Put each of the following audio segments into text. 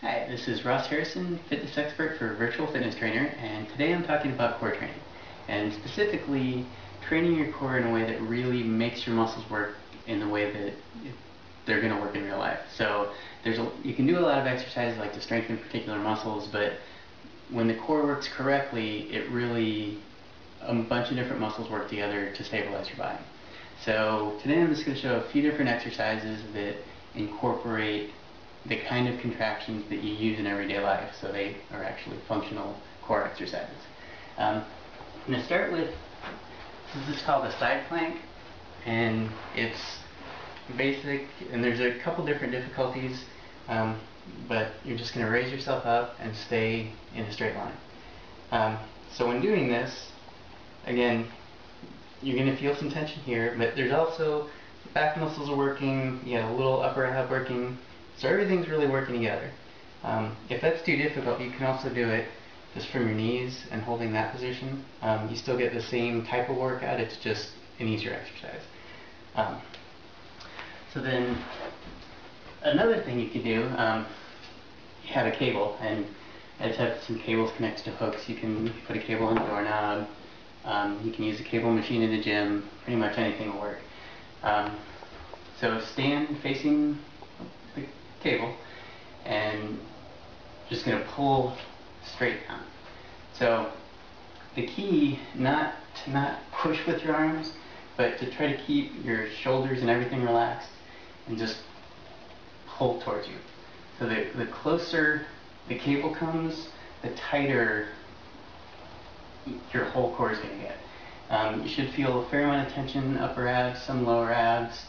Hi, this is Ross Harrison, fitness expert for Virtual Fitness Trainer, and today I'm talking about core training, and specifically training your core in a way that really makes your muscles work in the way that they're going to work in real life. So you can do a lot of exercises like to strengthen particular muscles, but when the core works correctly, a bunch of different muscles work together to stabilize your body. So today I'm just going to show a few different exercises that incorporate the kind of contractions that you use in everyday life, so they are actually functional core exercises. I'm going to start with, this is called a side plank, and it's basic, and there's a couple different difficulties, but you're just going to raise yourself up and stay in a straight line. So when doing this, again, you're going to feel some tension here, but there's also the back muscles are working, you got a little upper ab working, so everything's really working together. If that's too difficult, you can also do it just from your knees and holding that position. You still get the same type of workout, it's just an easier exercise. So then, another thing you can do, you have a cable, and I just have some cables connected to hooks. You can put a cable on a doorknob, you can use a cable machine in the gym, pretty much anything will work. So stand facing the cable and just going to pull straight down. So the key, not to push with your arms, but to try to keep your shoulders and everything relaxed and just pull towards you. So the closer the cable comes, the tighter your whole core is going to get. You should feel a fair amount of tension, upper abs, some lower abs.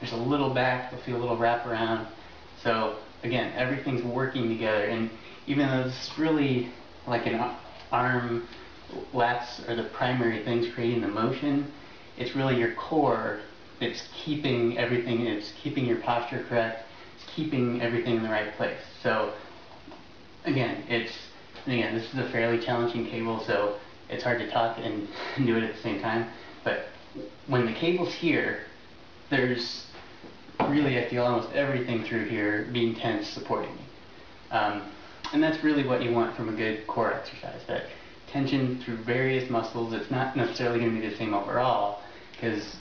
There's a little back, you'll feel a little wrap around. So again, everything's working together, and even though this is really like an arm, lats are the primary things creating the motion, it's really your core that's keeping everything, it's keeping your posture correct, it's keeping everything in the right place. So again, this is a fairly challenging cable, so it's hard to talk and do it at the same time, but when the cable's here, there's really, I feel, almost everything through here being tense, supporting you. And that's really what you want from a good core exercise, that tension through various muscles. It's not necessarily going to be the same overall, because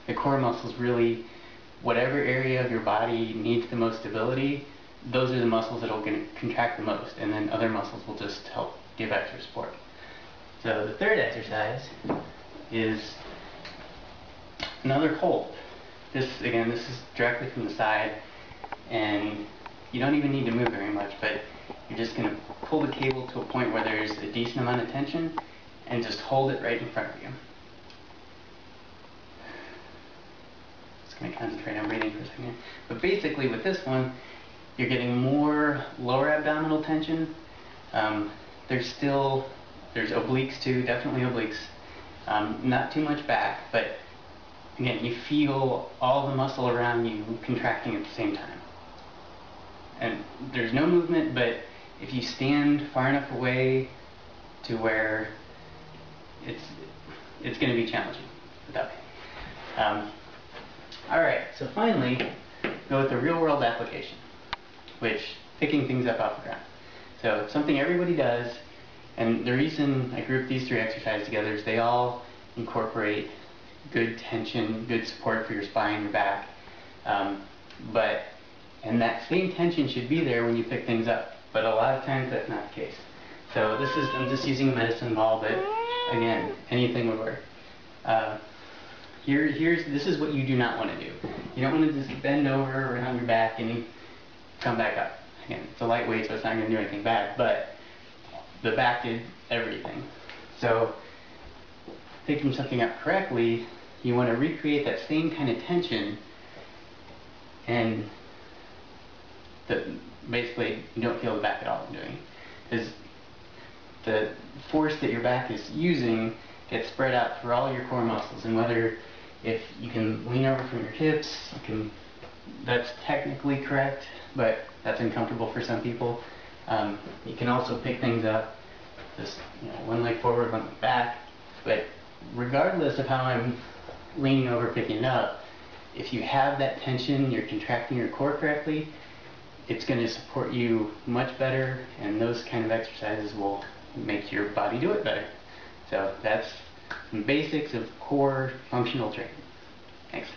the core muscles really, whatever area of your body needs the most stability, those are the muscles that will contract the most, and then other muscles will just help give extra support. So the third exercise is another hold. This is directly from the side, and you don't even need to move very much, but you're just going to pull the cable to a point where there's a decent amount of tension and just hold it right in front of you. Just going to concentrate on breathing for a second. But basically with this one, you're getting more lower abdominal tension. There's obliques too, definitely obliques. Not too much back, but again, you feel all the muscle around you contracting at the same time. And there's no movement, but if you stand far enough away to where it's going to be challenging without pain. Alright, so finally, go with the real world application, which picking things up off the ground. So it's something everybody does, and the reason I grouped these three exercises together is they all incorporate good tension, good support for your spine, your back, and that same tension should be there when you pick things up, but a lot of times that's not the case. So I'm just using a medicine ball, but again, anything would work. This is what you do not want to do. You don't want to just bend over around your back and come back up. Again, it's a lightweight, so it's not going to do anything bad, but the back did everything. So picking something up correctly, you want to recreate that same kind of tension, and basically you don't feel the back at all in doing it, because the force that your back is using gets spread out through all your core muscles, and if you can lean over from your hips, that's technically correct, but that's uncomfortable for some people. You can also pick things up, just one leg forward, one leg back, but regardless of how I'm leaning over picking it up, if you have that tension, you're contracting your core correctly, it's going to support you much better, and those kind of exercises will make your body do it better. So that's some basics of core functional training. Thanks.